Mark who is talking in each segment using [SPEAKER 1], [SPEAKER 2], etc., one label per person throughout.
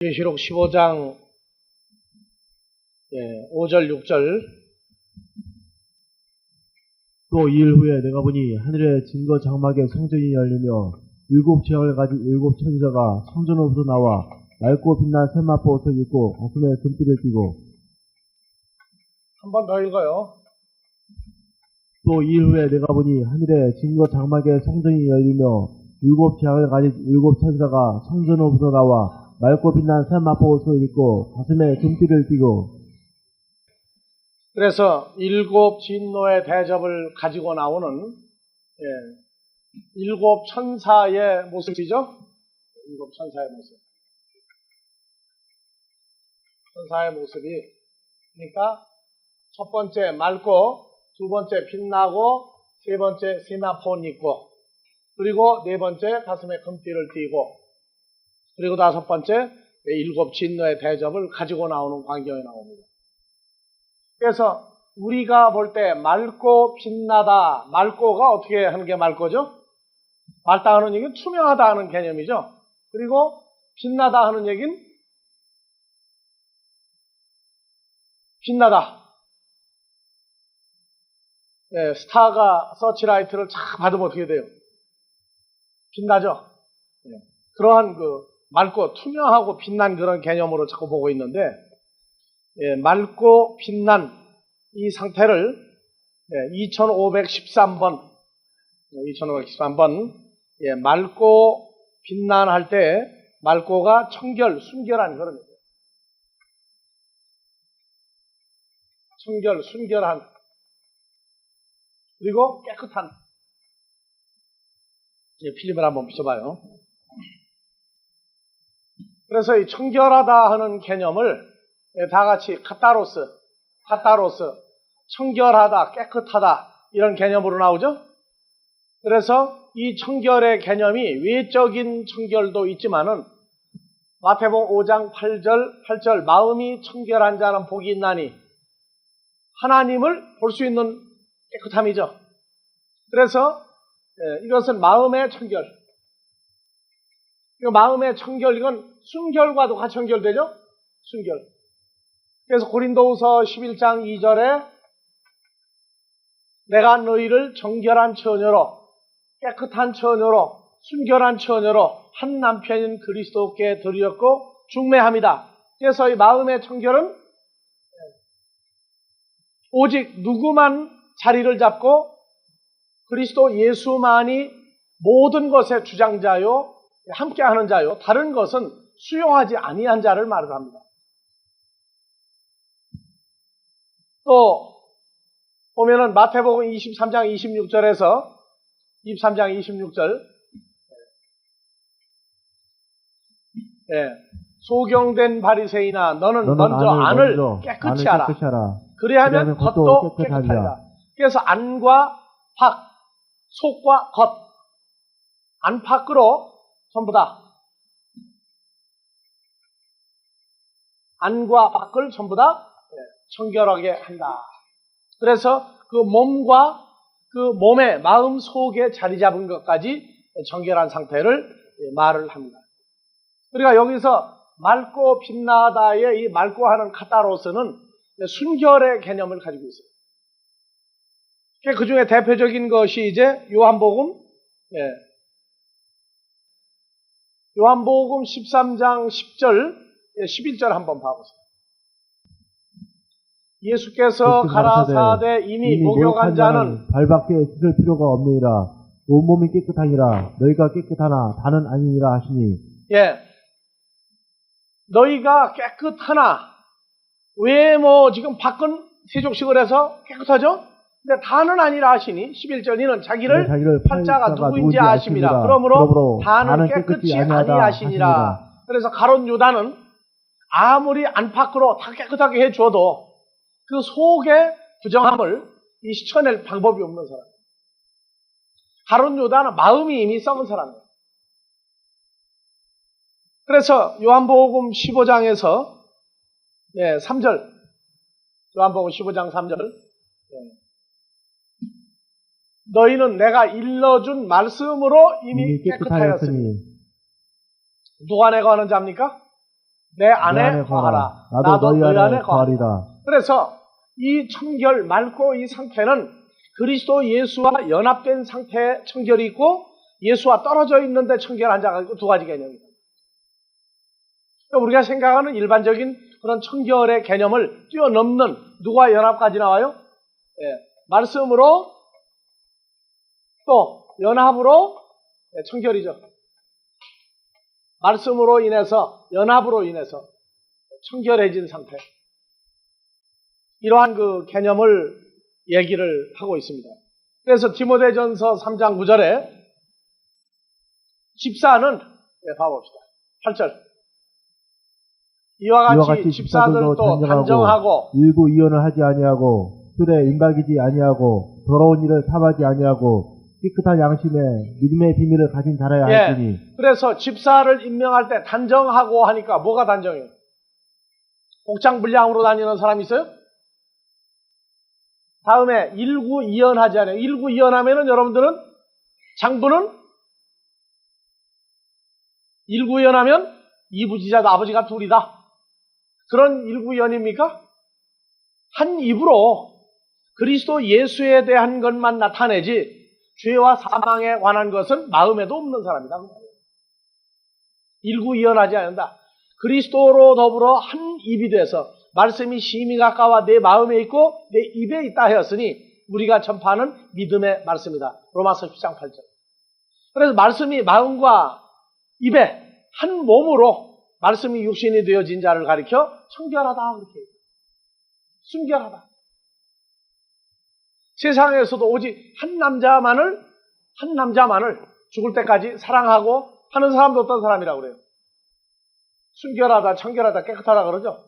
[SPEAKER 1] 계시록 15장 5절 6절.
[SPEAKER 2] 또 2일 후에 내가 보니 하늘의 증거 장막의 성전이 열리며 일곱 지향을 가진 일곱 천사가 성전으로부터 나와 맑고 빛난 세마포 옷을 입고 가슴에 금띠를 띠고.
[SPEAKER 1] 한 번 더 읽어요.
[SPEAKER 2] 또 2일 후에 내가 보니 하늘의 증거 장막의 성전이 열리며 일곱 지향을 가진 일곱 천사가 성전으로부터 나와 맑고 빛난 세마포 옷을 입고 가슴에 금띠를 띠고.
[SPEAKER 1] 그래서 일곱 진노의 대접을 가지고 나오는 일곱 천사의 모습이죠. 일곱 천사의 모습. 천사의 모습이, 그러니까 첫 번째 맑고, 두 번째 빛나고, 세 번째 세마포 옷 입고, 그리고 네 번째 가슴에 금띠를 띠고, 그리고 다섯 번째 일곱 진노의 대접을 가지고 나오는 광경이 나옵니다. 그래서 우리가 볼 때 맑고 빛나다, 맑고가 어떻게 하는 게 맑고죠? 맑다 하는 얘기는 투명하다 하는 개념이죠. 그리고 빛나다 하는 얘기는 빛나다. 스타가 서치라이트를 쫙 받으면 어떻게 돼요? 빛나죠? 그러한 맑고 투명하고 빛난 그런 개념으로 자꾸 보고 있는데, 맑고 빛난 이 상태를 2513번 맑고 빛난 할 때 맑고가 청결, 순결한 그런 거예요. 청결, 순결한, 그리고 깨끗한. 필름을 한번 비춰봐요. 그래서 이 청결하다 하는 개념을 다 같이 카타로스, 청결하다, 깨끗하다 이런 개념으로 나오죠. 그래서 이 청결의 개념이 외적인 청결도 있지만은 마태복음 5장 8절 마음이 청결한 자는 복이 있나니, 하나님을 볼 수 있는 깨끗함이죠. 그래서 이것은 마음의 청결. 마음의 청결, 이건 순결과도 같이 연결되죠? 순결. 그래서 고린도후서 11장 2절에 내가 너희를 정결한 처녀로, 깨끗한 처녀로, 순결한 처녀로 한 남편인 그리스도께 드렸고 중매합니다. 그래서 이 마음의 청결은 오직 누구만 자리를 잡고 그리스도 예수만이 모든 것의 주장자요, 함께하는 자요, 다른 것은 수용하지 아니한 자를 말을 합니다. 또 보면은 마태복음 23장 26절에서 23장 26절 소경된 바리새인아 너는 먼저 안을 깨끗이 하라. 그래야면 겉도 깨끗하리라. 그래서 안과 밖, 속과 겉, 안팎으로 전부 다, 안과 밖을 전부 다 청결하게 한다. 그래서 그 몸과 그 몸의 마음 속에 자리 잡은 것까지 청결한 상태를 말을 합니다. 우리가 여기서 맑고 빛나다의 이 맑고 하는 카타로스는 순결의 개념을 가지고 있어요. 그 중에 대표적인 것이 이제 요한복음 13장 10절, 11절 한번 봐보세요. 예수께서 가라사대 이미 목욕한 자는
[SPEAKER 2] 발밖에 씻을 필요가 없느니라. 온몸이 깨끗하니라. 너희가 깨끗하나 다는 아니니라 하시니.
[SPEAKER 1] 너희가 깨끗하나, 왜 지금 밖은 세족식을 해서 깨끗하죠? 근데 다는 아니라 하시니, 11절 이는 자기를 팔자가 누구인지 아심이라. 그러므로 다는 깨끗이 아니하시니라. 그래서 가룟 유다는 아무리 안팎으로 다 깨끗하게 해주어도 그 속의 부정함을 씻어낼 방법이 없는 사람. 가룟 유다는 마음이 이미 썩은 사람이에요. 그래서 요한복음 15장에서 3절, 요한복음 15장 3절 너희는 내가 일러준 말씀으로 이미 깨끗하였으니. 누가 내가 하는 자입니까? 내 안에 거하라. 나도 너희 안에 거하리라. 그래서 이 청결, 맑고 이 상태는 그리스도 예수와 연합된 상태의 청결이 있고 예수와 떨어져 있는데 청결한 자가 있고 두 가지 개념입니다. 우리가 생각하는 일반적인 그런 청결의 개념을 뛰어넘는 누구와 연합까지 나와요? 말씀으로 또 연합으로 청결이죠. 말씀으로 인해서 연합으로 인해서 청결해진 상태. 이러한 그 개념을 얘기를 하고 있습니다. 그래서 디모데전서 3장 9절에 집사는 봐봅시다. 8절. 이와 같이 집사들도 단정하고
[SPEAKER 2] 일부 이혼을 하지 아니하고 술에 임박이지 아니하고 더러운 일을 탐하지 아니하고 깨끗한 양심에 믿음의 비밀을 가진 자라야 할지니.
[SPEAKER 1] 그래서 집사를 임명할 때 단정하고 하니까 뭐가 단정해요? 옥장불량으로 다니는 사람이 있어요? 다음에 일구이연하지 않아요. 일구이연하면은 여러분들은 장부는 일구이연하면 이부지자도 아버지가 둘이다. 그런 일구이연입니까? 한 입으로 그리스도 예수에 대한 것만 나타내지 죄와 사망에 관한 것은 마음에도 없는 사람이다. 일구이연하지 않는다. 그리스도로 더불어 한 입이 돼서 말씀이 심히 가까워 내 마음에 있고 내 입에 있다 하였으니 우리가 전파하는 믿음의 말씀이다. 로마서 10장 8절. 그래서 말씀이 마음과 입에 한 몸으로 말씀이 육신이 되어진 자를 가리켜 청결하다 그렇게 얘기해요. 순결하다. 세상에서도 오직 한 남자만을 죽을 때까지 사랑하고 하는 사람도 어떤 사람이라고 그래요. 순결하다, 청결하다, 깨끗하다 그러죠.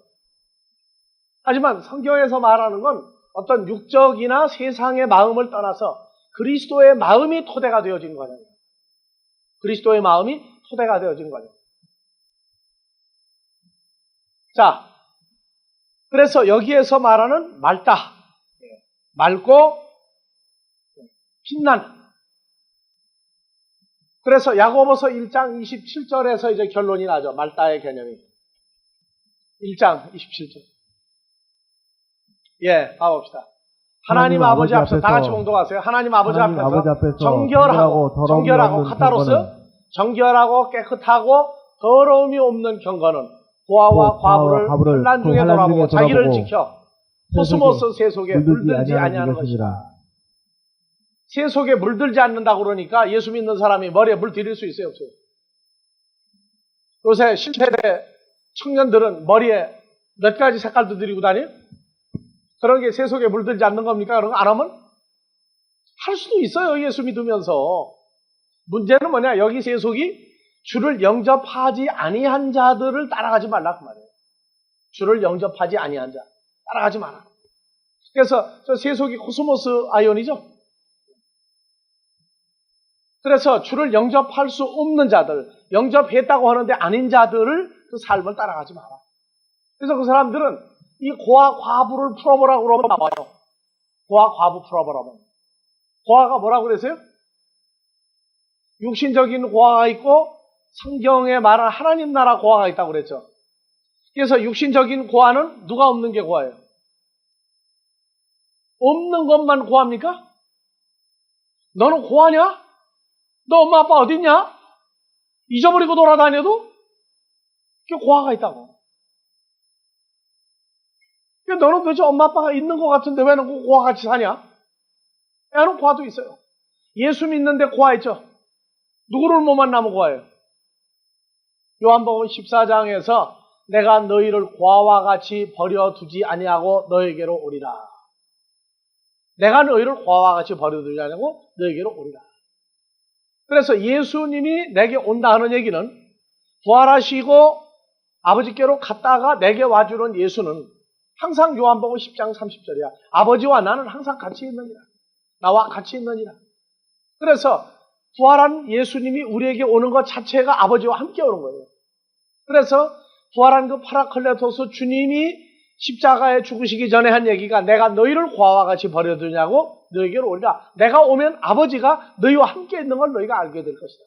[SPEAKER 1] 하지만 성경에서 말하는 건 어떤 육적이나 세상의 마음을 떠나서 그리스도의 마음이 토대가 되어진 거예요. 그리스도의 마음이 토대가 되어진 거예요. 자, 그래서 여기에서 말하는 맑다, 맑고 빛난. 그래서 야고보서 1장 27절에서 이제 결론이 나죠. 맑다의 개념이. 1장 27절. 봐봅시다. 하나님 아버지 앞에서 다 같이 공동하세요. 하나님 아버지 앞에서 정결하고 카타로스, 정결하고 깨끗하고 더러움이 없는 경건은 고아와 과부를 혼란 중에 돌아보고 자기를 지켜 코스모스 세속에 물들지 아니하는 것이다. 세속에 물들지 않는다고 그러니까 예수 믿는 사람이 머리에 물 들일 수 있어요, 없어요? 요새 신세대 청년들은 머리에 몇 가지 색깔도 들이고 다녀요? 그런 게 세속에 물들지 않는 겁니까? 그런 거 안 하면? 할 수도 있어요, 예수 믿으면서. 문제는 뭐냐? 여기 세속이 주를 영접하지 아니한 자들을 따라가지 말라 그 말이에요. 주를 영접하지 아니한 자 따라가지 마라. 그래서 저 세속이 코스모스 아이온이죠. 그래서 주를 영접할 수 없는 자들, 영접했다고 하는데 아닌 자들을 그 삶을 따라가지 마라. 그래서 그 사람들은 이 고아 과부를 풀어보라고 그러면 나와요. 고아 과부 풀어보라면. 고아가 뭐라고 그랬어요? 육신적인 고아가 있고 성경에 말한 하나님 나라 고아가 있다고 그랬죠. 그래서 육신적인 고아는 누가 없는 게 고아예요? 없는 것만 고아입니까? 너는 고아냐? 너 엄마 아빠 어디 있냐? 잊어버리고 돌아다녀도 그게 고아가 있다고. 너는 도대체 엄마 아빠가 있는 것 같은데 왜 너 고아같이 사냐? 애는 고아도 있어요. 예수 믿는데 고아 있죠. 누구를 못 만나면 고아예요? 요한복음 14장에서 내가 너희를 고아와 같이 버려두지 아니하고 너에게로 오리라. 내가 너희를 고아와 같이 버려두지 아니하고 너에게로 오리라. 그래서 예수님이 내게 온다 하는 얘기는 부활하시고 아버지께로 갔다가 내게 와주는 예수는 항상 요한복음 10장 30절이야. 아버지와 나는 항상 같이 있느니라. 나와 같이 있느니라. 그래서 부활한 예수님이 우리에게 오는 것 자체가 아버지와 함께 오는 거예요. 그래서 부활한 그 파라클레토스 주님이 십자가에 죽으시기 전에 한 얘기가 내가 너희를 고아와 같이 버려두냐고 너희에게로 오리라. 내가 오면 아버지가 너희와 함께 있는 걸 너희가 알게 될 것이다.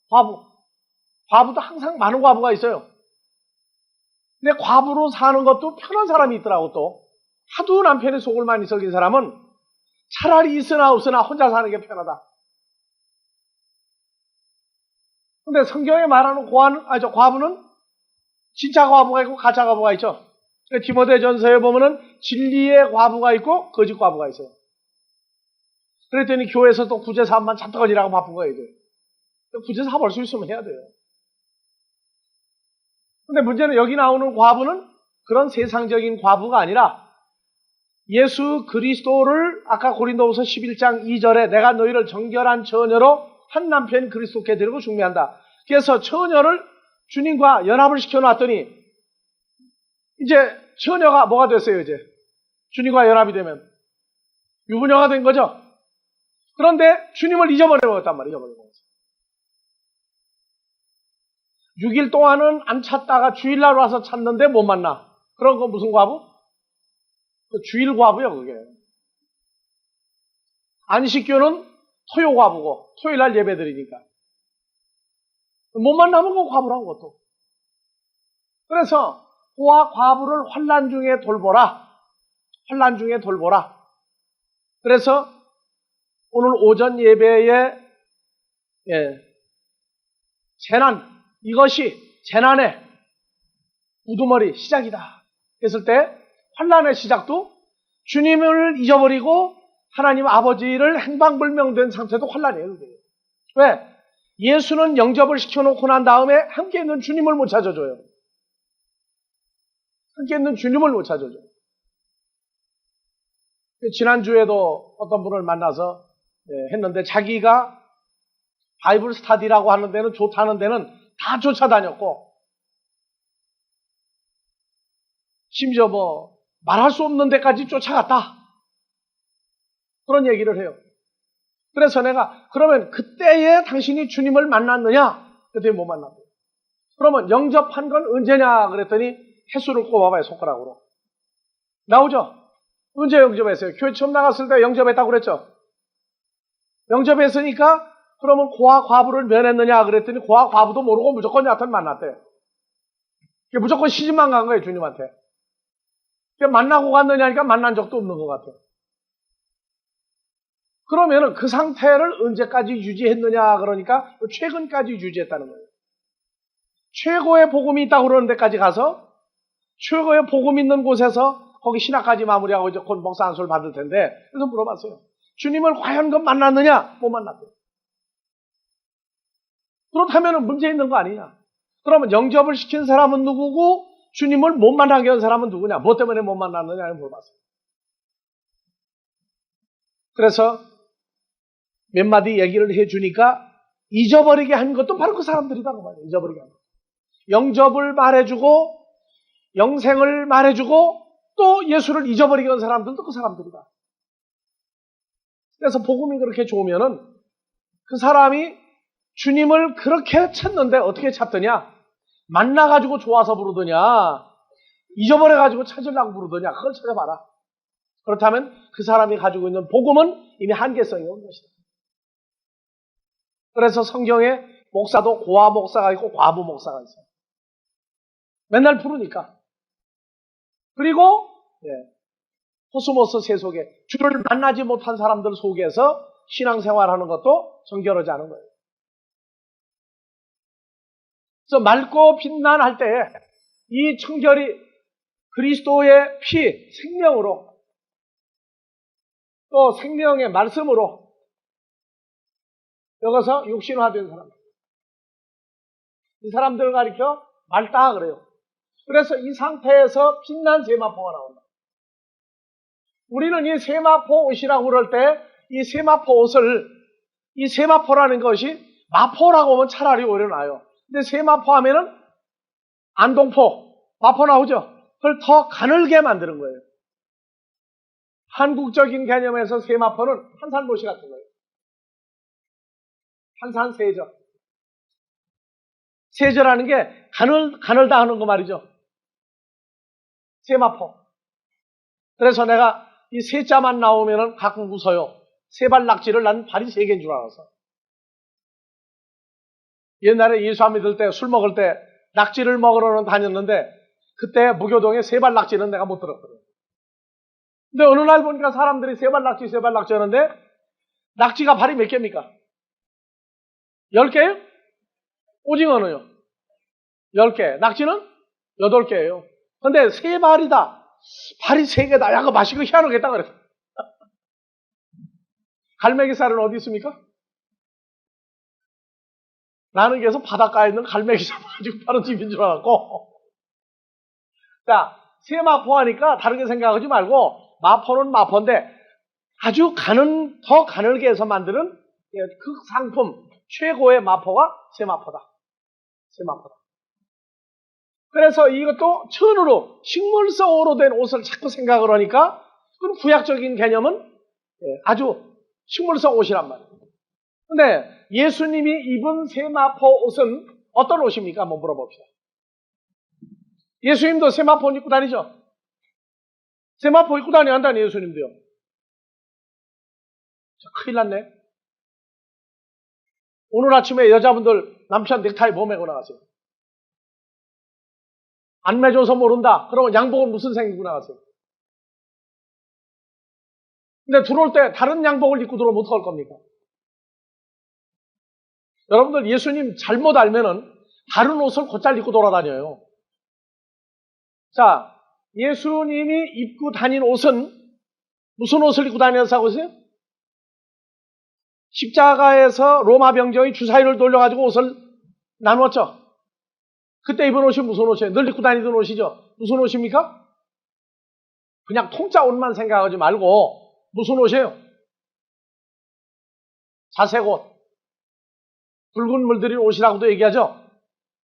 [SPEAKER 1] 과부. 과부도 항상 많은 과부가 있어요. 근데 과부로 사는 것도 편한 사람이 있더라고 또. 하도 남편의 속을 많이 썩인 사람은 차라리 있으나 없으나 혼자 사는 게 편하다. 근데 성경에 말하는 과부는 진짜 과부가 있고 가짜 과부가 있죠. 디모데전서에 보면은 진리의 과부가 있고 거짓 과부가 있어요. 그랬더니 교회에서 또 구제 사업만 잔뜩 하지라고 바쁜 거예요. 구제 사업 할 수 있으면 해야 돼요. 근데 문제는 여기 나오는 과부는 그런 세상적인 과부가 아니라 예수 그리스도를 아까 고린도후서 11장 2절에 내가 너희를 정결한 처녀로 한 남편 그리스도께 데리고 중매한다. 그래서 처녀를 주님과 연합을 시켜놨더니 이제 처녀가 뭐가 됐어요 이제. 주님과 연합이 되면 유부녀가 된 거죠. 그런데 주님을 잊어버려버렸단 말이에요. 잊어버려버렸어요. 6일 동안은 안 찾다가 주일날 와서 찾는데 못 만나. 그런 거 무슨 과부? 그 주일 과부요 그게. 안식교는 토요 과부고 토요일날 예배드리니까 못 만나면 그 과부라고 그것도. 그래서 그와 과부를 환난 중에 돌보라. 환난 중에 돌보라. 그래서 오늘 오전 예배에 재난, 이것이 재난의 우두머리 시작이다 했을 때 환난의 시작도 주님을 잊어버리고 하나님 아버지를 행방불명된 상태도 환난이에요. 그게. 왜? 예수는 영접을 시켜놓고 난 다음에 함께 있는 주님을 못 찾아줘요. 함께 있는 주님을 못 찾아줘요. 지난주에도 어떤 분을 만나서 했는데 자기가 바이블 스타디라고 하는 데는 좋다는 데는 다 쫓아다녔고 심지어 뭐 말할 수 없는 데까지 쫓아갔다. 그런 얘기를 해요. 그래서 내가 그러면 그때에 당신이 주님을 만났느냐? 그때 못 만났어요. 그러면 영접한 건 언제냐? 그랬더니 횟수를 꼽아봐요. 손가락으로. 나오죠? 언제 영접했어요? 교회 처음 나갔을 때 영접했다고 그랬죠? 영접했으니까 그러면 고아 과부를 면했느냐? 그랬더니 고아 과부도 모르고 무조건 여하튼 만났대. 무조건 시집만 간 거예요. 주님한테. 만나고 갔느냐니까 만난 적도 없는 것 같아요. 그러면은 그 상태를 언제까지 유지했느냐? 그러니까 최근까지 유지했다는 거예요. 최고의 복음이 있다고 그러는 데까지 가서 최고의 복음 있는 곳에서 거기 신학까지 마무리하고 이제 곧 목사 안수를 받을 텐데 그래서 물어봤어요. 주님을 과연 그 만났느냐? 못 만났대요. 그렇다면 문제 있는 거 아니냐? 그러면 영접을 시킨 사람은 누구고 주님을 못 만나게 한 사람은 누구냐? 뭐 때문에 못 만났느냐를 물어봤어요. 그래서 몇 마디 얘기를 해주니까 잊어버리게 한 것도 바로 그 사람들이다. 그 말이에요. 잊어버리게 한 것. 영접을 말해주고 영생을 말해주고 또 예수를 잊어버리게 한 사람들도 그 사람들이다. 그래서 복음이 그렇게 좋으면은 그 사람이 주님을 그렇게 찾는데 어떻게 찾더냐? 만나가지고 좋아서 부르더냐? 잊어버려가지고 찾으려고 부르더냐? 그걸 찾아봐라. 그렇다면 그 사람이 가지고 있는 복음은 이미 한계성이 온 것이다. 그래서 성경에 목사도 고아 목사가 있고 과부 목사가 있어요. 맨날 부르니까. 그리고 코스모스 세속에 주를 만나지 못한 사람들 속에서 신앙생활하는 것도 정결하지 않은 거예요. 그래서 맑고 빛난할 때에 이 청결이 그리스도의 피, 생명으로 또 생명의 말씀으로 여기서 육신화된 사람. 이 사람들을 가리켜 맑다 그래요. 그래서 이 상태에서 빛난 세마포가 나온다. 우리는 이 세마포 옷이라고 그럴 때 이 세마포 옷을 이 세마포라는 것이 마포라고 하면 차라리 오히려 나아요. 근데 세마포 하면은 안동포, 마포 나오죠? 그걸 더 가늘게 만드는 거예요. 한국적인 개념에서 세마포는 한산도시 같은 거예요. 한산세저. 세저라는 게 가늘다 하는 거 말이죠. 세마포. 그래서 내가 이 세자만 나오면은 가끔 웃어요. 세발 낙지를 난 발이 3개인 줄 알아서. 옛날에 예수 안 믿을 때 술 먹을 때 낙지를 먹으러는 다녔는데 그때 무교동에 세발 낙지는 내가 못 들었거든. 근데 어느 날 보니까 사람들이 세발 낙지 하는데 낙지가 발이 몇 개입니까? 10개요? 오징어는요? 10개. 낙지는 8개예요. 근데 세 발이다. 발이 3개다. 야, 그거 마시고 희한하겠다 그랬어. 갈매기살은 어디 있습니까? 나는 계속 바닷가에 있는 갈매기살 가지고 파는 집인 줄 알았고. 자, 세마포 하니까 다르게 생각하지 말고 마포는 마포인데 아주 더 가늘게 해서 만드는 극상품 최고의 마포가 세마포다. 세마포다. 그래서 이것도 천으로 식물성으로 된 옷을 자꾸 생각을 하니까 그건 구약적인 개념은 아주 식물성 옷이란 말이에요. 근데 예수님이 입은 세마포 옷은 어떤 옷입니까? 한번 물어봅시다. 예수님도 세마포 입고 다니죠? 세마포 입고 다녀야 한다니 예수님도요. 큰일 났네. 오늘 아침에 여자분들 남편 넥타이 뭐 매고 나가세요? 안 매줘서 모른다. 그러면 양복은 무슨 생기고 나가세요? 근데 들어올 때 다른 양복을 입고 들어오면 어떡할 겁니까? 여러분들 예수님 잘못 알면은 다른 옷을 곧잘 입고 돌아다녀요. 자, 예수님이 입고 다닌 옷은 무슨 옷을 입고 다녔다고 하세요? 십자가에서 로마 병정이 주사위를 돌려가지고 옷을 나누었죠. 그때 입은 옷이 무슨 옷이에요? 늘 입고 다니던 옷이죠. 무슨 옷입니까? 그냥 통짜 옷만 생각하지 말고 무슨 옷이에요? 자색 옷. 붉은 물들인 옷이라고도 얘기하죠.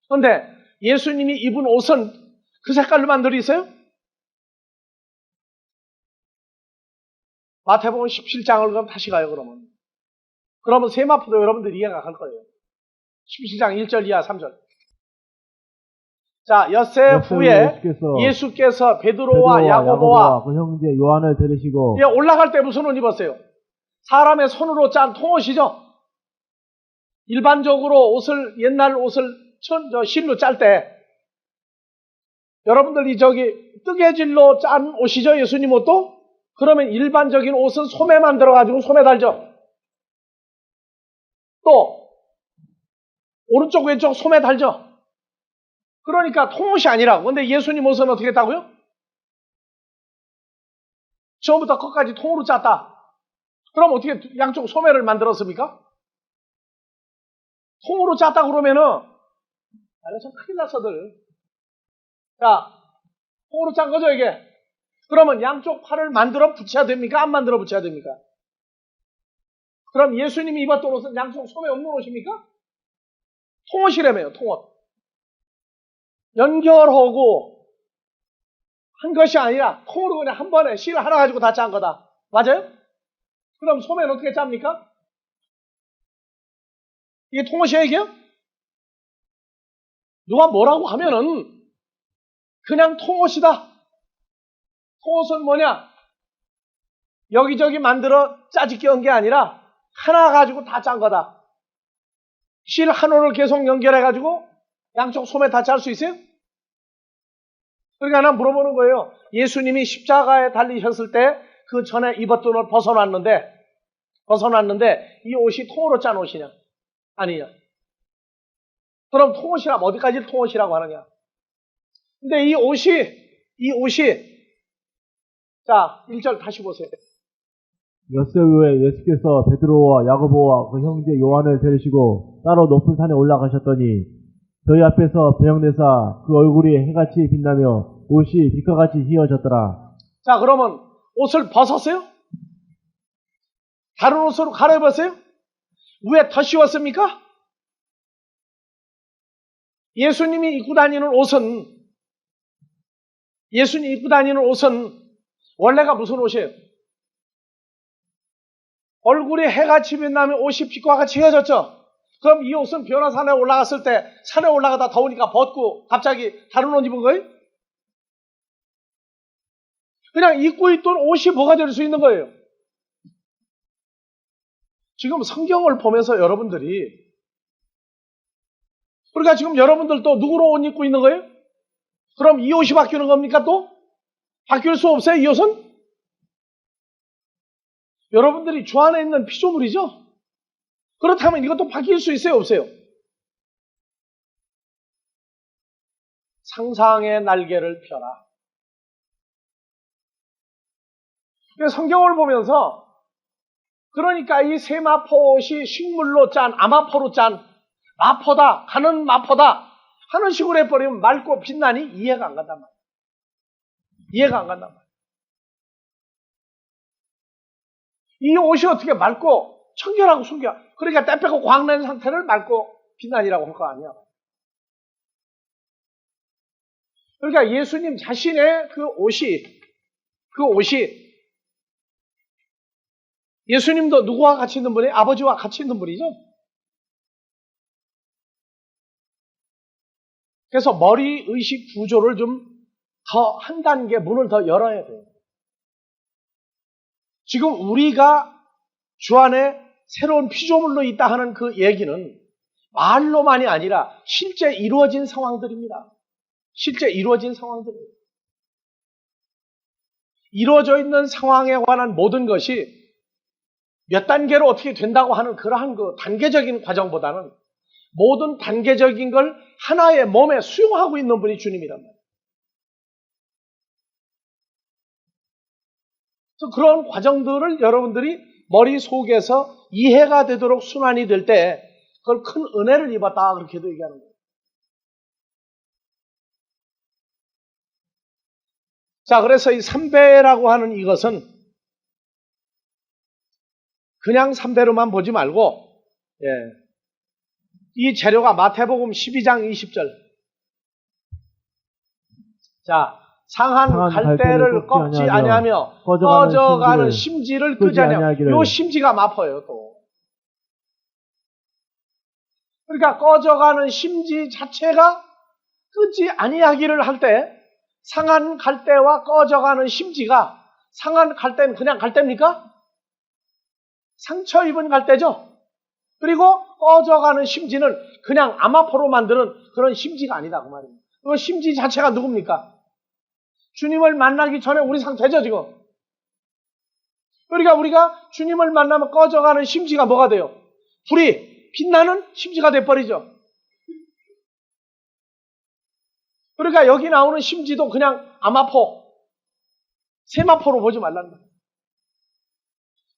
[SPEAKER 1] 그런데 예수님이 입은 옷은 그 색깔로만 늘 있어요? 마태복음 17장을 그럼 다시 가요, 그러면. 그러면 세마포도 여러분들 이해가 갈 거예요. 17장 1절 이하 3절. 자, 엿새 후에 예수께서 베드로와 야고보와
[SPEAKER 2] 그 형제 요한을 데리시고
[SPEAKER 1] 올라갈 때 무슨 옷 입었어요? 사람의 손으로 짠 통옷이죠. 일반적으로 옛날 옷을 실로 짤 때 여러분들 뜨개질로 짠 옷이죠, 예수님 옷도? 그러면 일반적인 옷은 소매만 들어가지고 소매 달죠. 또 오른쪽 왼쪽 소매 달죠. 그러니까 통옷이 아니라고. 근데 예수님 옷은 어떻게 했다고요? 처음부터 끝까지 통으로 짰다. 그럼 어떻게 양쪽 소매를 만들었습니까? 통으로 짰다 그러면은 이거 참 큰일 났어들. 자, 통으로 짠 거죠 이게. 그러면 양쪽 팔을 만들어 붙여야 됩니까? 안 만들어 붙여야 됩니까? 그럼 예수님이 입었던 옷은 양쪽 소매 없는 옷입니까? 통옷이라며요, 통옷. 연결하고 한 것이 아니라 통으로 그냥 한 번에 실 하나 가지고 다 짠 거다. 맞아요? 그럼 소매는 어떻게 짭니까? 이게 통옷이에요, 이게요? 누가 뭐라고 하면은 그냥 통옷이다. 통옷은 뭐냐? 여기저기 만들어 짜집기 한 게 아니라 하나 가지고 다 짠 거다. 실 한 올을 계속 연결해가지고 양쪽 소매 다 짤 수 있어요? 그러니까 하나 물어보는 거예요. 예수님이 십자가에 달리셨을 때 그 전에 입었던 옷을 벗어놨는데 이 옷이 통으로 짠 옷이냐? 아니냐? 그럼 통옷이라면 어디까지 통옷이라고 하느냐? 근데 이 옷이 자, 1절 다시 보세요.
[SPEAKER 2] 엿새 후에 예수께서 베드로와 야고보와 그 형제 요한을 데리시고 따로 높은 산에 올라가셨더니 저희 앞에서 배영내사 그 얼굴이 해같이 빛나며 옷이 빛과 같이 휘어졌더라.
[SPEAKER 1] 자, 그러면 옷을 벗었어요? 다른 옷으로 갈아입었어요? 위에 더 씌웠습니까? 예수님이 입고 다니는 옷은 원래가 무슨 옷이에요? 얼굴이 해같이 빛나면 옷이 빛과 같이 휘어졌죠? 그럼 이 옷은 변화산에 올라갔을 때 산에 올라가다 더우니까 벗고 갑자기 다른 옷 입은 거예요? 그냥 입고 있던 옷이 뭐가 될 수 있는 거예요? 지금 성경을 보면서 여러분들이 그러니까 지금 여러분들도 누구로 옷 입고 있는 거예요? 그럼 이 옷이 바뀌는 겁니까 또? 바뀔 수 없어요, 이 옷은? 여러분들이 주 안에 있는 피조물이죠? 그렇다면 이것도 바뀔 수 있어요, 없어요? 상상의 날개를 펴라. 성경을 보면서 그러니까 이 세마포옷이 식물로 짠, 아마포로 짠, 마포다, 가는 마포다 하는 식으로 해버리면 맑고 빛나니 이해가 안 간단 말이에요. 이해가 안 간단 말이에요. 이 옷이 어떻게 맑고 청결하고 순결, 그러니까 때 빼고 광난 상태를 맑고 빛나니라고 할 거 아니야. 그러니까 예수님 자신의 그 옷이 예수님도 누구와 같이 있는 분이에요? 아버지와 같이 있는 분이죠. 그래서 머리 의식 구조를 좀 더 한 단계 문을 더 열어야 돼요. 지금 우리가 주 안에 새로운 피조물로 있다 하는 그 얘기는 말로만이 아니라 실제 이루어진 상황들입니다. 실제 이루어진 상황들이에요. 이루어져 있는 상황에 관한 모든 것이 몇 단계로 어떻게 된다고 하는 그러한 그 단계적인 과정보다는 모든 단계적인 걸 하나의 몸에 수용하고 있는 분이 주님이란 말이에요. 그래서 그런 과정들을 여러분들이 머릿속에서 이해가 되도록 순환이 될 때 그걸 큰 은혜를 입었다 그렇게도 얘기하는 거예요. 자, 그래서 이 삼배라고 하는 이것은 그냥 삼배로만 보지 말고 이 재료가 마태복음 12장 20절. 자, 상한 갈대를 꺾지 아니하며 꺼져가는 심지를 끄지 아니하며 요 심지가 마포예요 또. 그러니까 꺼져가는 심지 자체가 끄지 아니하기를 할 때 상한 갈대와 꺼져가는 심지가, 상한 갈대는 그냥 갈대입니까? 상처 입은 갈대죠. 그리고 꺼져가는 심지는 그냥 아마포로 만드는 그런 심지가 아니다 그 말입니다. 그 심지 자체가 누굽니까? 주님을 만나기 전에 우리 상태죠 지금. 그러니까 우리가 주님을 만나면 꺼져가는 심지가 뭐가 돼요? 불이 빛나는 심지가 돼버리죠. 그러니까 여기 나오는 심지도 그냥 아마포, 세마포로 보지 말라는 거예요.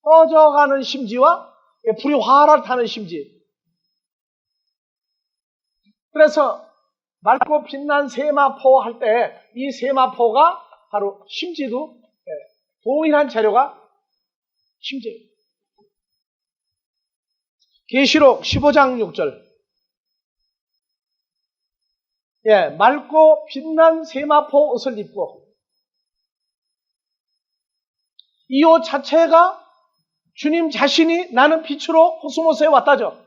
[SPEAKER 1] 꺼져가는 심지와 불이 활활 타는 심지. 그래서 맑고 빛난 세마포 할 때 이 세마포가 바로 심지도 동일한 재료가 심지예요. 계시록 15장 6절. 맑고 빛난 세마포 옷을 입고 이 옷 자체가 주님 자신이 나는 빛으로 코스모스에 왔다죠.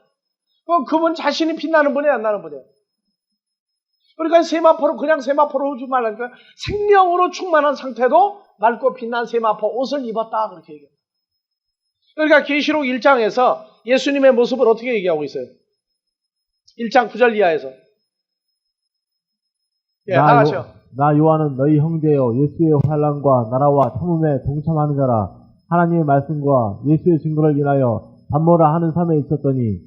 [SPEAKER 1] 그럼 그분 자신이 빛나는 분이에요, 안 나는 분이에요? 그러니까 세마포로 그냥 세마포로 오지 말라니까 생명으로 충만한 상태도 맑고 빛난 세마포 옷을 입었다 그렇게 얘기해요. 그러니까 계시록 1장에서 예수님의 모습을 어떻게 얘기하고 있어요? 1장 9절 이하에서. 나가시오.
[SPEAKER 2] 나 요한은 너희 형제여 예수의 환난과 나라와 참음에 동참하는 자라. 하나님의 말씀과 예수의 증거를 인하여 담모라 하는 삶에 있었더니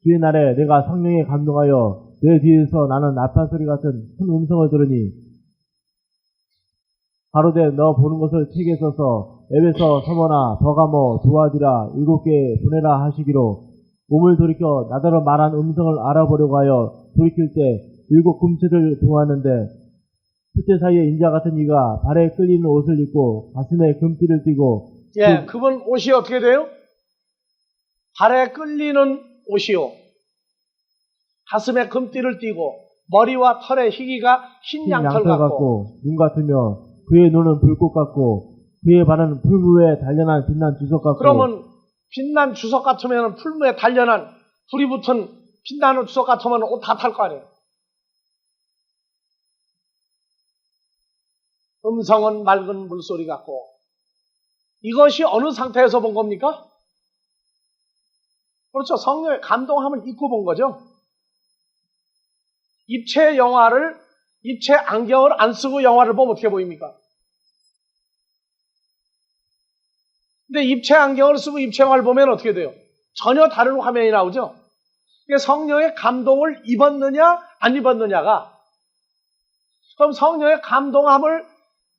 [SPEAKER 2] 주의 날에 내가 성령에 감동하여 내 뒤에서 나는 나팔 소리 같은 큰 음성을 들으니 가로되 너 보는 것을 책에 써서 에베소, 서머나, 버가모, 두아디라 7개에 보내라 하시기로 몸을 돌이켜 나더러 말한 음성을 알아보려고 하여 돌이킬 때 7 금체를 보았는데 그때 사이에 인자 같은 이가 발에 끌리는 옷을 입고 가슴에 금띠를 띠고
[SPEAKER 1] 그분 옷이 어떻게 돼요? 발에 끌리는 옷이요. 가슴에 금띠를 띠고 머리와 털에 희기가 흰 양털 같고
[SPEAKER 2] 눈 같으며 그의 눈은 불꽃 같고 그의 발은 풀무에 단련한 빛난 주석 같고.
[SPEAKER 1] 그러면 빛난 주석 같으면 풀무에 단련한 불이 붙은 빛나는 주석 같으면 옷 다 탈 거 아니에요. 음성은 맑은 물소리 같고. 이것이 어느 상태에서 본 겁니까? 그렇죠. 성령의 감동함을 입고 본 거죠. 입체 안경을 안 쓰고 영화를 보면 어떻게 보입니까? 근데 입체 안경을 쓰고 입체 영화를 보면 어떻게 돼요? 전혀 다른 화면이 나오죠? 성령의 감동을 입었느냐, 안 입었느냐가, 그럼 성령의 감동함을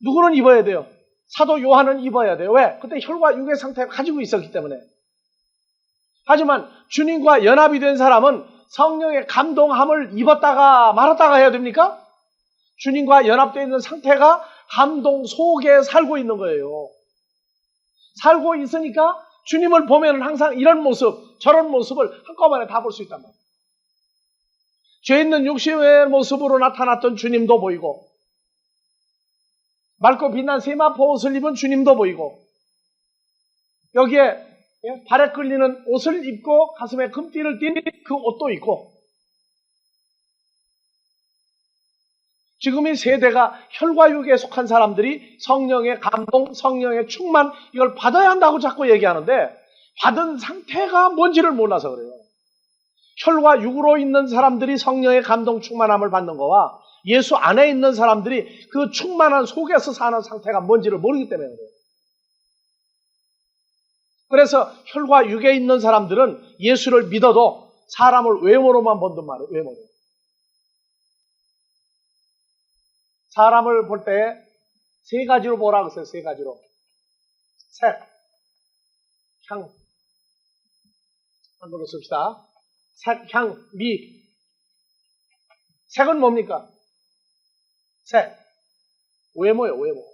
[SPEAKER 1] 누구는 입어야 돼요? 사도 요한은 입어야 돼요. 왜? 그때 혈과 육의 상태를 가지고 있었기 때문에. 하지만 주님과 연합이 된 사람은 성령의 감동함을 입었다가 말았다가 해야 됩니까? 주님과 연합되어 있는 상태가 감동 속에 살고 있는 거예요. 살고 있으니까 주님을 보면 항상 이런 모습, 저런 모습을 한꺼번에 다 볼 수 있단 말이에요. 죄 있는 육신의 모습으로 나타났던 주님도 보이고, 맑고 빛난 세마포 옷을 입은 주님도 보이고, 여기에 발에 끌리는 옷을 입고 가슴에 금띠를 띤 그 옷도 있고, 지금 이 세대가 혈과 육에 속한 사람들이 성령의 감동, 성령의 충만, 이걸 받아야 한다고 자꾸 얘기하는데 받은 상태가 뭔지를 몰라서 그래요. 혈과 육으로 있는 사람들이 성령의 감동, 충만함을 받는 거와 예수 안에 있는 사람들이 그 충만한 속에서 사는 상태가 뭔지를 모르기 때문에 그래요. 그래서 혈과 육에 있는 사람들은 예수를 믿어도 사람을 외모로만 본단 말이에요. 외모로. 사람을 볼 때 세 가지로 보라고 했어요. 세 가지로. 색, 향. 한번더 씁시다. 색, 향, 미. 색은 뭡니까? 색. 외모예요, 외모.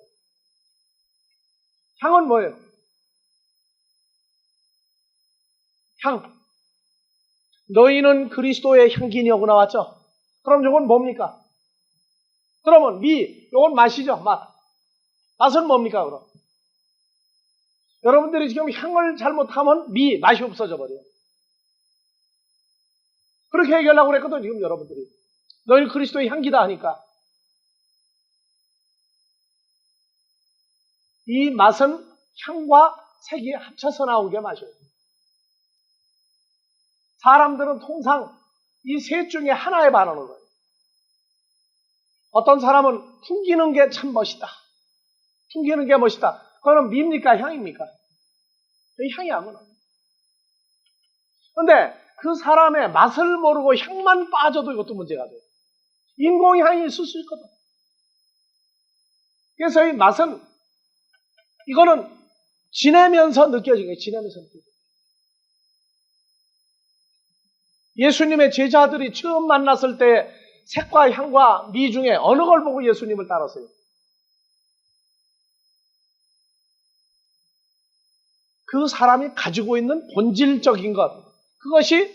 [SPEAKER 1] 향은 뭐예요? 향. 너희는 그리스도의 향기니하고 나왔죠? 그럼 이건 뭡니까? 그러면 미, 요건 맛이죠, 맛. 맛은 뭡니까, 그럼? 여러분들이 지금 향을 잘못하면 맛이 없어져 버려요. 그렇게 얘기하려고 그랬거든, 지금 여러분들이. 너희 그리스도의 향기다 하니까. 이 맛은 향과 색이 합쳐서 나오게 마셔요. 사람들은 통상 이 셋 중에 하나에 반하는 거예요. 어떤 사람은 풍기는 게 참 멋있다. 풍기는 게 멋있다. 그거는 미입니까? 향입니까? 향이 아무나. 근데 그 사람의 맛을 모르고 향만 빠져도 이것도 문제가 돼요. 인공향이 있을 수 있거든. 그래서 이 맛은, 이거는 지내면서 느껴지는 거예요. 지내면서 느껴지는 거예요. 예수님의 제자들이 처음 만났을 때 색과 향과 미 중에 어느 걸 보고 예수님을 따랐어요? 그 사람이 가지고 있는 본질적인 것, 그것이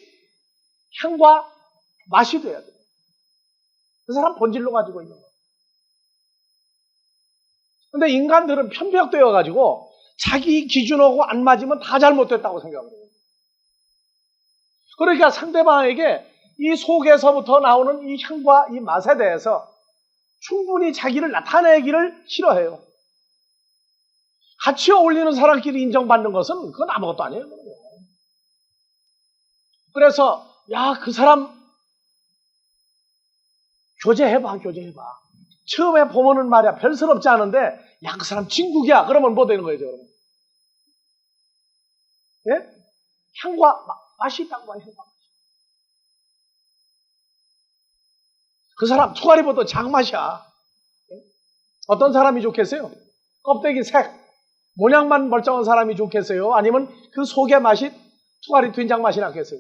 [SPEAKER 1] 향과 맛이 돼야 돼요. 그 사람 본질로 가지고 있는 것. 근데 인간들은 편벽되어 가지고 자기 기준하고 안 맞으면 다 잘못됐다고 생각을 해요. 그러니까 상대방에게 이 속에서부터 나오는 이 향과 이 맛에 대해서 충분히 자기를 나타내기를 싫어해요. 같이 어울리는 사람끼리 인정받는 것은 그건 아무것도 아니에요. 그래서 야, 그 사람 교제해봐. 처음에 보면은 말이야 별스럽지 않은데 야, 그 사람 진국이야. 그러면 뭐 되는 거예요, 여러분? 예? 향과 맛이 있다고 봐요. 그 사람 투가리보다 장맛이야. 어떤 사람이 좋겠어요? 껍데기 색, 모양만 멀쩡한 사람이 좋겠어요? 아니면 그 속의 맛이 투가리 된장 맛이 나겠어요?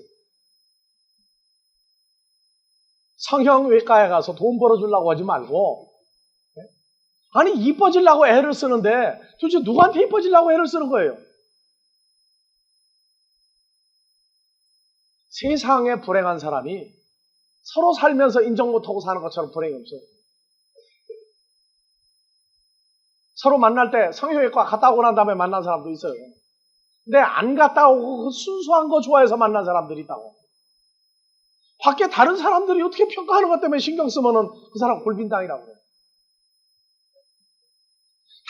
[SPEAKER 1] 성형외과에 가서 돈 벌어주려고 하지 말고, 아니 이뻐지려고 애를 쓰는데 도대체 누구한테 이뻐지려고 애를 쓰는 거예요? 세상에 불행한 사람이 서로 살면서 인정 못하고 사는 것처럼 불행이 없어요. 서로 만날 때 성형외과 갔다 오고 난 다음에 만난 사람도 있어요. 근데 안 갔다 오고 그 순수한 거 좋아해서 만난 사람들이 있다고. 밖에 다른 사람들이 어떻게 평가하는 것 때문에 신경 쓰면은 그 사람 골빈당이라고 그래요.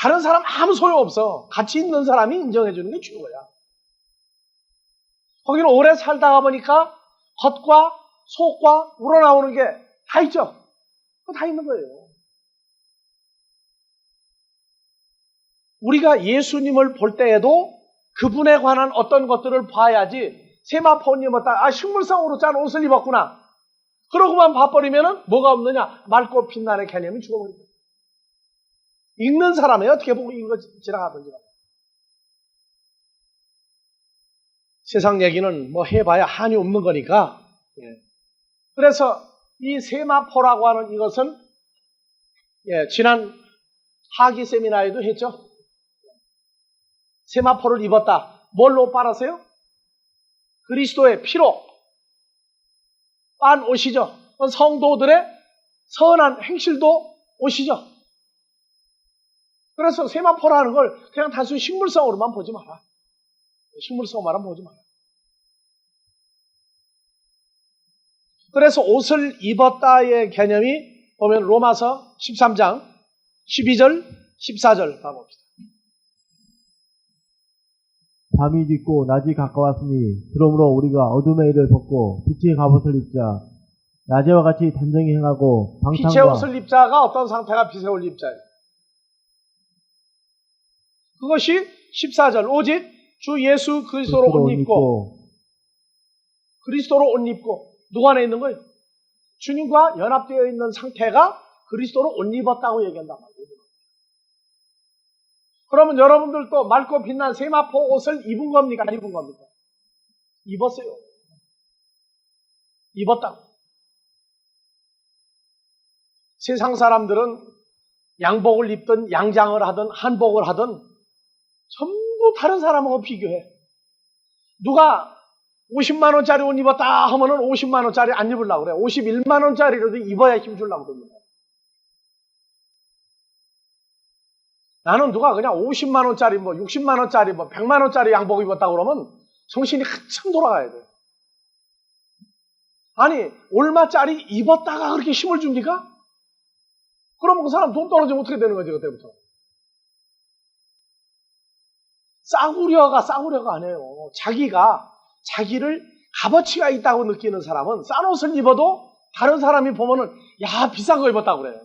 [SPEAKER 1] 다른 사람 아무 소용없어. 같이 있는 사람이 인정해 주는 게 최고야. 거기는 오래 살다가 보니까 겉과 속과 우러나오는 게 다 있죠? 그거 다 있는 거예요. 우리가 예수님을 볼 때에도 그분에 관한 어떤 것들을 봐야지 세마포는 입었다. 식물성으로 짠 옷을 입었구나. 그러고만 봐버리면은 뭐가 없느냐? 맑고 빛나는 개념이 죽어버립니다. 읽는 사람이 어떻게 보고 읽어 지나가든지. 세상 얘기는 뭐 해봐야 한이 없는 거니까. 그래서 이 세마포라고 하는 이것은 지난 하기 세미나에도 했죠. 세마포를 입었다. 뭘로 빨았어요? 그리스도의 피로 빤 옷이죠. 성도들의 선한 행실도 옷이죠. 그래서 세마포라는 걸 그냥 단순히 식물성으로만 보지 마라. 식물성으로만 보지 마라. 그래서 옷을 입었다의 개념이 보면 로마서 13장 12절 14절 봐봅시다.
[SPEAKER 2] 밤이 깊고 낮이 가까웠으니 그러므로 우리가 어둠의 일을 벗고 빛의 갑옷을 입자. 낮에와 같이 단정히 행하고 방탕과
[SPEAKER 1] 빛의 옷을 입자가 어떤 상태가 빛의 옷을 입자예요? 그것이 14절 오직 주 예수 그리스도로 옷 입고 그리스도로 옷 입고 누구 안에 있는 거예요? 주님과 연합되어 있는 상태가 그리스도로 옷 입었다고 얘기한단 말이에요. 그러면 여러분들도 맑고 빛난 세마포 옷을 입은 겁니까? 안 입은 겁니까? 입었어요. 입었다고. 세상 사람들은 양복을 입든 양장을 하든 한복을 하든 전부 다른 사람하고 비교해. 누가 50만 원짜리 옷 입었다 하면은 50만 원짜리 안 입으려고 그래. 51만 원짜리라도 입어야 힘주려고 그럽니다. 나는 누가 그냥 50만 원짜리, 60만 원짜리, 100만 원짜리 양복 입었다고 그러면 정신이 한참 돌아가야 돼. 아니, 얼마짜리 입었다가 그렇게 힘을 줍니까? 그러면 그 사람 돈 떨어지면 어떻게 되는 거지, 그때부터? 싸구려가 아니에요. 자기를 값어치가 있다고 느끼는 사람은 싼 옷을 입어도 다른 사람이 보면은, 야, 비싼 거 입었다고 그래.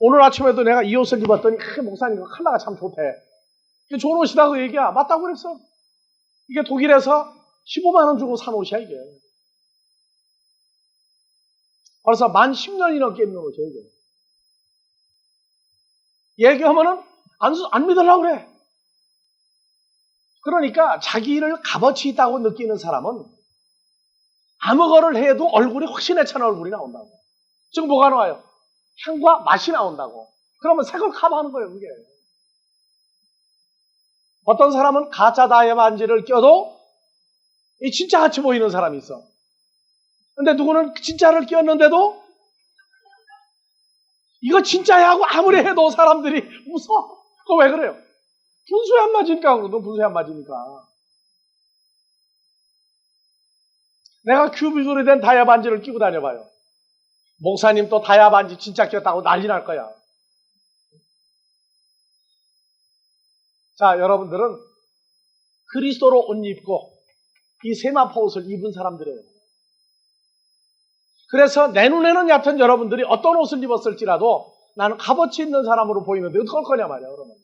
[SPEAKER 1] 오늘 아침에도 내가 이 옷을 입었더니 목사님 그 컬러가 참 좋대. 이게 좋은 옷이라고 얘기야. 맞다고 그랬어. 이게 독일에서 15만 원 주고 산 옷이야 이게. 벌써 만 10년이 넘게 입는 옷이야 이게. 얘기하면은 안 믿으려고 그래. 그러니까 자기를 값어치 있다고 느끼는 사람은 아무 거를 해도 얼굴이 훨씬 애찬 얼굴이 나온다고. 지금 뭐가 나와요? 향과 맛이 나온다고. 그러면 새 걸 커버하는 거예요, 그게. 어떤 사람은 가짜 다이아반지를 껴도 이 진짜 같이 보이는 사람이 있어. 근데 누구는 진짜를 꼈는데도 이거 진짜야 하고 아무리 해도 사람들이 웃어. 그거 왜 그래요? 분수에 안 맞으니까 그러거든, 분수에 안 맞으니까. 내가 큐빅으로 된 다이아반지를 끼고 다녀봐요. 목사님 또 다이아반지 진짜 꼈다고 난리 날 거야. 자, 여러분들은 그리스도로 옷 입고 이 세마포 옷을 입은 사람들이에요. 그래서 내 눈에는 얕은 여러분들이 어떤 옷을 입었을지라도 나는 값어치 있는 사람으로 보이는데 어떡할 거냐 말이야, 여러분.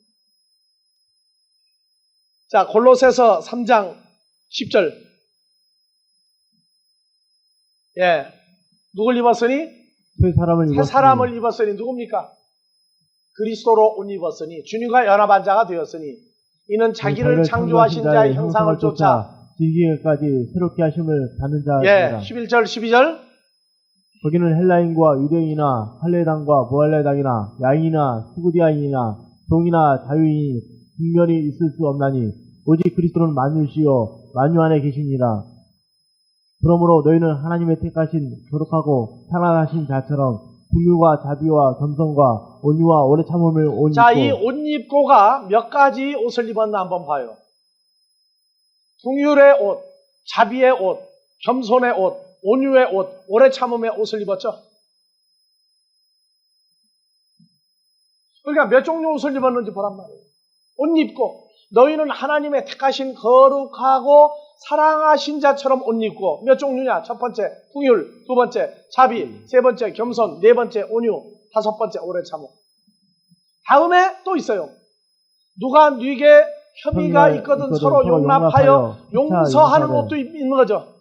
[SPEAKER 1] 자, 골로새서 3장 10절. 누굴 입었으니? 새 사람을 입었으니 누굽니까? 그리스도로 옷 입었으니 주님과 연합한 자가 되었으니 이는 자기를 창조하신 자의 형상을 쫓아
[SPEAKER 2] 지기까지 새롭게 하심을 받는 자입니다.
[SPEAKER 1] 11절 12절.
[SPEAKER 2] 거기는 헬라인과 유대인이나 할례당과 무할례당이나 야인이나 수구디아인이나 종이나 자유인이 분별이 있을 수 없나니 오직 그리스도는 만유시요 만유 안에 계시니라. 그러므로 너희는 하나님의 택하신 거룩하고 편안하신 자처럼 긍휼과 자비와 겸손과 온유와 오래 참음을 옷 입고.
[SPEAKER 1] 자, 이 옷 입고가 몇 가지 옷을 입었나 한번 봐요. 긍휼의 옷, 자비의 옷, 겸손의 옷, 온유의 옷, 오래 참음의 옷을 입었죠. 그러니까 몇 종류 옷을 입었는지 보란 말이에요. 옷 입고 너희는 하나님의 택하신 거룩하고 사랑하신 자처럼 옷 입고 몇 종류냐? 첫 번째 풍휼, 두 번째 자비, 세 번째 겸손, 네 번째 온유, 다섯 번째 오래 참음. 다음에 또 있어요. 누가 네게 혐의가 있거든 서로 용납하여 용서하는 것도 있는 거죠.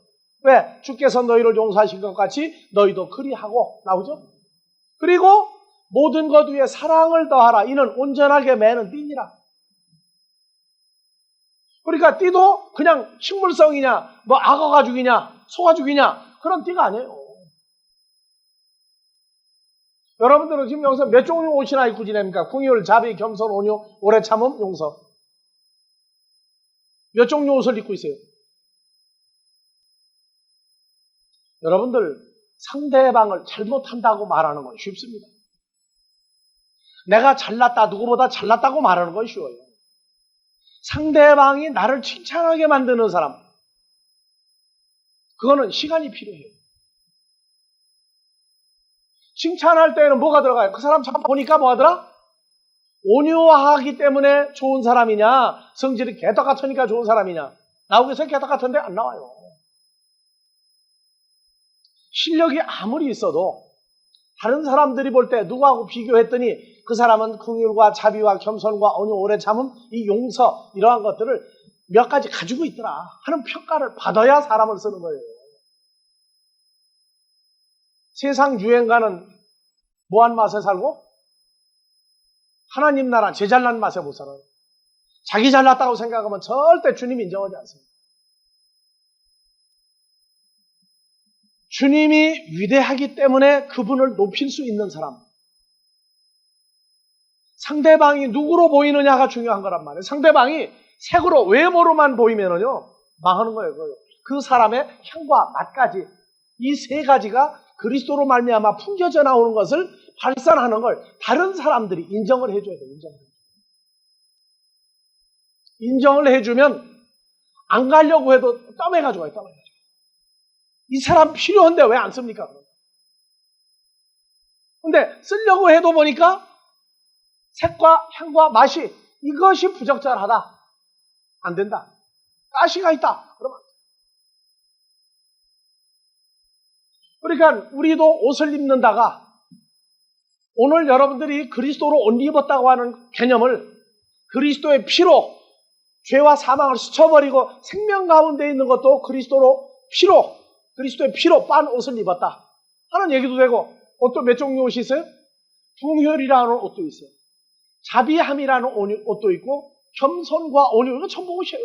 [SPEAKER 1] 왜? 주께서 너희를 용서하신 것 같이 너희도 그리하고 나오죠. 그리고 모든 것 위에 사랑을 더하라. 이는 온전하게 매는 띠니라. 그러니까 띠도 그냥 식물성이냐, 뭐 악어 가죽이냐, 소 가죽이냐 그런 띠가 아니에요. 여러분들은 지금 여기서 몇 종류 옷이나 입고 지냅니까? 궁율, 자비, 겸손, 온유, 오래 참음, 용서. 몇 종류 옷을 입고 있어요? 여러분들 상대방을 잘못한다고 말하는 건 쉽습니다. 내가 잘났다, 누구보다 잘났다고 말하는 건 쉬워요. 상대방이 나를 칭찬하게 만드는 사람, 그거는 시간이 필요해요. 칭찬할 때에는 뭐가 들어가요? 그 사람 잠깐 보니까 뭐 하더라? 온유하기 때문에 좋은 사람이냐, 성질이 개떡 같으니까 좋은 사람이냐. 나오겠어요? 개떡 같은데 안 나와요. 실력이 아무리 있어도 다른 사람들이 볼 때 누구하고 비교했더니 그 사람은 긍휼과 자비와 겸손과 온유, 오래 참음, 이 용서 이러한 것들을 몇 가지 가지고 있더라 하는 평가를 받아야 사람을 쓰는 거예요. 세상 유행가는 뭐한 맛에 살고 하나님 나라 제 잘난 맛에 못 살아요. 자기 잘났다고 생각하면 절대 주님 인정하지 않습니다. 주님이 위대하기 때문에 그분을 높일 수 있는 사람. 상대방이 누구로 보이느냐가 중요한 거란 말이에요. 상대방이 색으로 외모로만 보이면은요 망하는 거예요. 그 사람의 향과 맛까지 이 세 가지가 그리스도로 말미암아 풍겨져 나오는 것을 발산하는 걸 다른 사람들이 인정을 해줘야 돼요. 인정을 해주면 안 가려고 해도 떠매가지고 가요. 떠매가지고. 이 사람 필요한데 왜 안 씁니까? 근데 쓰려고 해도 보니까 색과 향과 맛이 이것이 부적절하다. 안 된다. 가시가 있다. 그러면 그러니까 우리도 옷을 입는다가 오늘 여러분들이 그리스도로 옷 입었다고 하는 개념을 그리스도의 피로 죄와 사망을 스쳐버리고 생명 가운데 있는 것도 그리스도의 피로 빤 옷을 입었다 하는 얘기도 되고, 옷도 몇 종류 옷이 있어요? 풍휼이라는 옷도 있어요. 자비함이라는 옷도 있고 겸손과 온유, 이거 전부 옷이에요.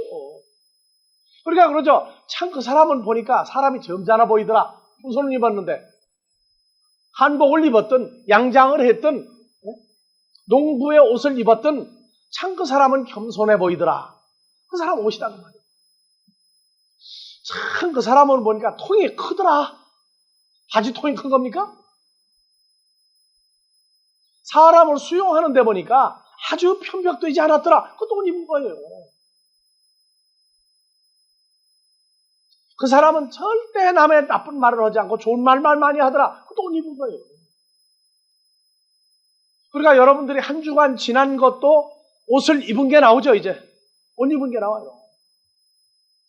[SPEAKER 1] 그러니까 그러죠. 참 그 사람은 보니까 사람이 점잖아 보이더라. 무슨 옷을 입었는데 한복을 입었든 양장을 했든 농부의 옷을 입었든 참 그 사람은 겸손해 보이더라. 그 사람 옷이라는 말이에요. 참 그 사람은 보니까 통이 크더라. 바지 통이 큰 겁니까? 사람을 수용하는 데 보니까 아주 편벽되지 않았더라. 그것도 옷 입은 거예요. 그 사람은 절대 남의 나쁜 말을 하지 않고 좋은 말만 많이 하더라. 그것도 옷 입은 거예요. 그러니까 여러분들이 한 주간 지난 것도 옷을 입은 게 나오죠. 이제 옷 입은 게 나와요.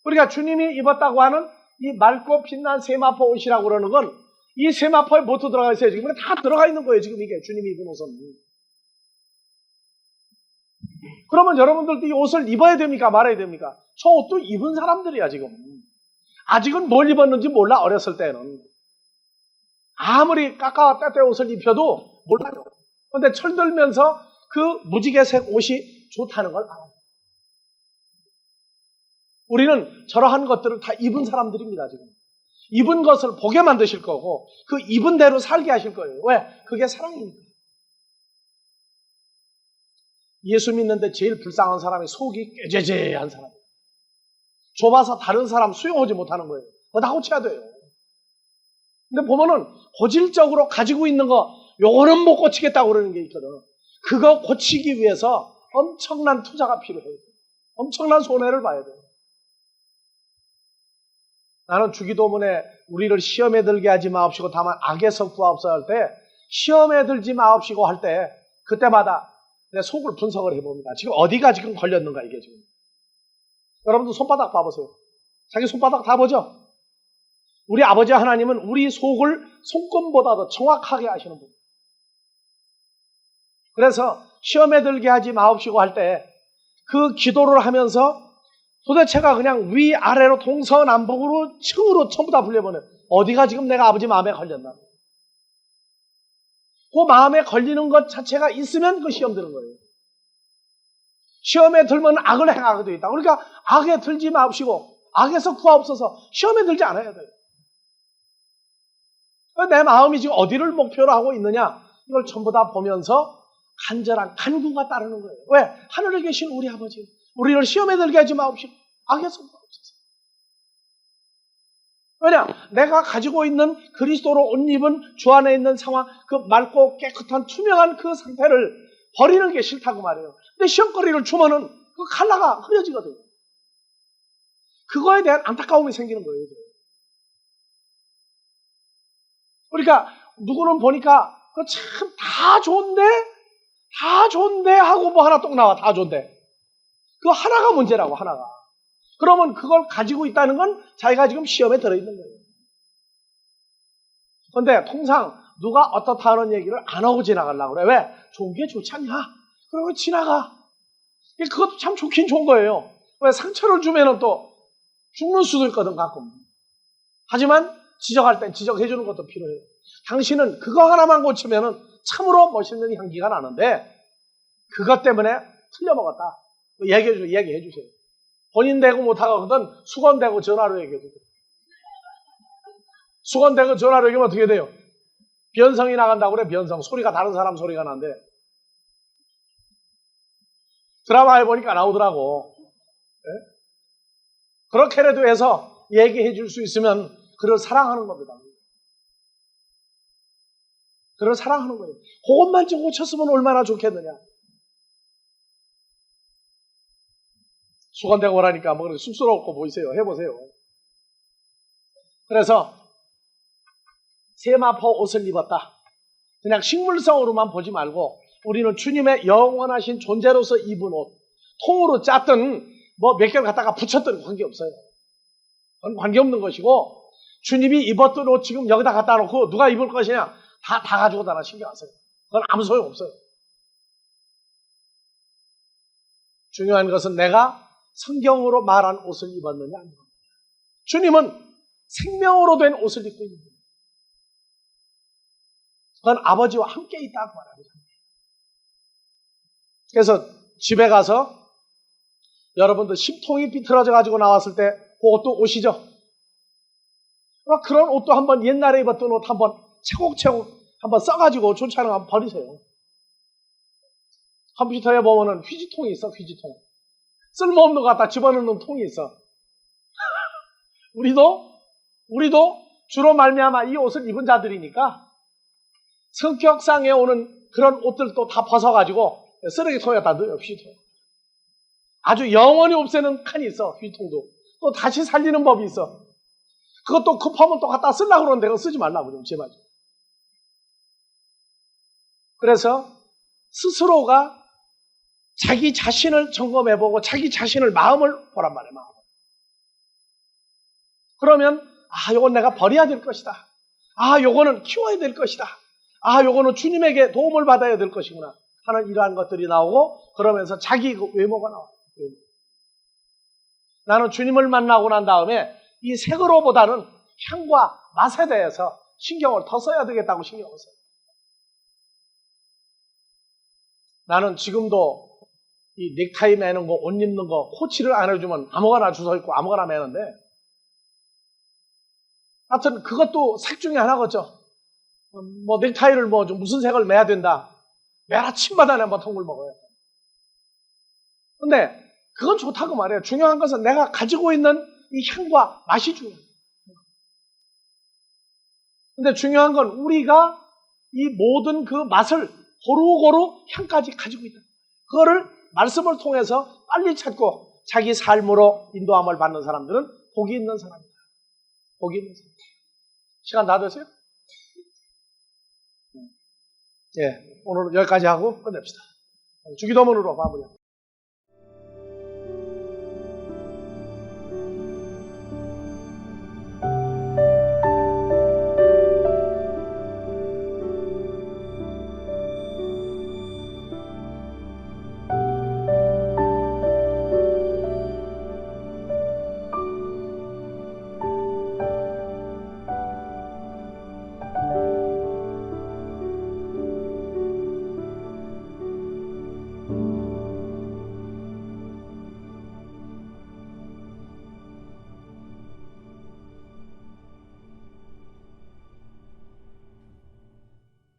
[SPEAKER 1] 그러니까 주님이 입었다고 하는 이 맑고 빛난 세마포 옷이라고 그러는 건 이 세마포에 뭐도 들어가 있어요. 지금 다 들어가 있는 거예요. 지금 이게 주님이 입은 옷은. 그러면 여러분들도 이 옷을 입어야 됩니까? 말아야 됩니까? 저 옷도 입은 사람들이야 지금. 아직은 뭘 입었는지 몰라. 어렸을 때는 아무리 깎아 빼빼 옷을 입혀도 몰라요. 그런데 철들면서 그 무지개색 옷이 좋다는 걸 알아요. 우리는 저러한 것들을 다 입은 사람들입니다. 지금 입은 것을 보게 만드실 거고 그 입은 대로 살게 하실 거예요. 왜? 그게 사랑이니까. 예수 믿는데 제일 불쌍한 사람이 속이 꾀죄죄한 사람이에요. 좁아서 다른 사람 수용하지 못하는 거예요. 그거 다 고쳐야 돼요. 근데 보면은 고질적으로 가지고 있는 거 요거는 못 고치겠다고 그러는 게 있거든. 그거 고치기 위해서 엄청난 투자가 필요해요. 엄청난 손해를 봐야 돼요. 나는 주기도문에 우리를 시험에 들게 하지 마옵시고 다만 악에서 구하옵소서 할 때 시험에 들지 마옵시고 할 때 그때마다 내 속을 분석을 해봅니다. 지금 어디가 지금 걸렸는가 이게 지금. 여러분들 손바닥 봐보세요. 자기 손바닥 다 보죠? 우리 아버지 하나님은 우리 속을 손금보다도 정확하게 아시는 분. 그래서 시험에 들게 하지 마옵시고 할 때 그 기도를 하면서 도대체가 그냥 위아래로 동서남북으로 층으로 전부 다 불려보내. 어디가 지금 내가 아버지 마음에 걸렸나? 그 마음에 걸리는 것 자체가 있으면 그 시험 드는 거예요. 시험에 들면 악을 행하게 되어 있다. 그러니까 악에 들지 마옵시고 악에서 구하옵소서. 시험에 들지 않아야 돼요. 내 마음이 지금 어디를 목표로 하고 있느냐? 이걸 전부 다 보면서 간절한 간구가 따르는 거예요. 왜? 하늘에 계신 우리 아버지, 우리를 시험에 들게 하지 마옵시고 악에서 구하옵소서. 왜냐? 내가 가지고 있는 그리스도로 옷 입은 주 안에 있는 상황, 그 맑고 깨끗한 투명한 그 상태를 버리는 게 싫다고 말해요. 근데 시험거리를 주면은 그 칼라가 흐려지거든요. 그거에 대한 안타까움이 생기는 거예요. 그러니까 누구는 보니까 참 다 좋은데 하고 뭐 하나 또 나와. 다 좋은데. 그 하나가 문제라고, 하나가. 그러면 그걸 가지고 있다는 건 자기가 지금 시험에 들어있는 거예요. 그런데 통상 누가 어떻다는 얘기를 안 하고 지나가려고 그래. 왜? 좋은 게 좋지 않냐? 그러고 지나가. 그것도 참 좋긴 좋은 거예요. 왜? 상처를 주면은 또 죽는 수도 있거든, 가끔. 하지만 지적할 땐 지적해주는 것도 필요해요. 당신은 그거 하나만 고치면은 참으로 멋있는 향기가 나는데 그것 때문에 틀려먹었다. 얘기해 주세요. 본인 대고 못하거든 수건 대고 전화로 얘기해 주세요. 수건 대고 전화로 얘기하면 어떻게 돼요? 변성이 나간다고 그래. 변성. 소리가 다른 사람 소리가 난대. 드라마에 보니까 나오더라고. 네? 그렇게라도 해서 얘기해 줄 수 있으면 그를 사랑하는 겁니다. 그를 사랑하는 거예요. 그것만 좀 고쳤으면 얼마나 좋겠느냐. 수건대고 오라니까 뭐 쑥스러웠고 보이세요. 해보세요. 그래서 세마포 옷을 입었다. 그냥 식물성으로만 보지 말고 우리는 주님의 영원하신 존재로서 입은 옷, 통으로 짰든 뭐 몇 개를 갖다가 붙였든 관계없어요. 그건 관계없는 것이고 주님이 입었던 옷 지금 여기다 갖다 놓고 누가 입을 것이냐 다 가지고 다나 신경 안 써요. 그건 아무 소용없어요. 중요한 것은 내가 성경으로 말한 옷을 입었느냐 아니냐. 주님은 생명으로 된 옷을 입고 있는 거예요. 그건 아버지와 함께 있다고 말합니다. 그래서 집에 가서 여러분들 심통이 비틀어져 가지고 나왔을 때 그 옷도 옷이죠. 그런 옷도 한번 옛날에 입었던 옷 한번 차곡차곡 한번 써가지고 좋지 않은 거 한번 버리세요. 컴퓨터에 보면은 휴지통이 있어. 휴지통. 쓸모없는 거 갖다 집어넣는 통이 있어. 우리도 주로 말미암아 이 옷을 입은 자들이니까 성격상에 오는 그런 옷들도 다 벗어가지고 쓰레기통에 다 넣어요. 휴지통. 아주 영원히 없애는 칸이 있어. 휴지통도. 또 다시 살리는 법이 있어. 그것도 급하면 또 갖다 쓰려고 그러는데 그거 쓰지 말라고 좀 제발. 그래서 스스로가 자기 자신을 점검해보고 자기 자신을 마음을 보란 말이에요. 마음. 그러면 요건 내가 버려야 될 것이다. 요거는 키워야 될 것이다. 요거는 주님에게 도움을 받아야 될 것이구나 하는 이러한 것들이 나오고 그러면서 자기 그 외모가 나와요. 나는 주님을 만나고 난 다음에 이 색으로보다는 향과 맛에 대해서 신경을 더 써야 되겠다고 신경을 써요. 나는 지금도 이 넥타이 매는 거, 옷 입는 거, 코치를 안 해주면 아무거나 주워 입고 아무거나 매는데 하여튼 그것도 색 중에 하나겠죠. 뭐 넥타이를 뭐 좀 무슨 색을 매야 된다. 매일 아침마다 내가 통을 먹어요. 근데 그건 좋다고 말해요. 중요한 것은 내가 가지고 있는 이 향과 맛이 중요해요. 근데 중요한 건 우리가 이 모든 그 맛을 고루고루 향까지 가지고 있다. 그거를 말씀을 통해서 빨리 찾고 자기 삶으로 인도함을 받는 사람들은 복이 있는 사람이다. 복이 있는 사람. 시간 다 됐어요? 예, 오늘 여기까지 하고 끝냅시다. 주기도문으로 마무리합니다.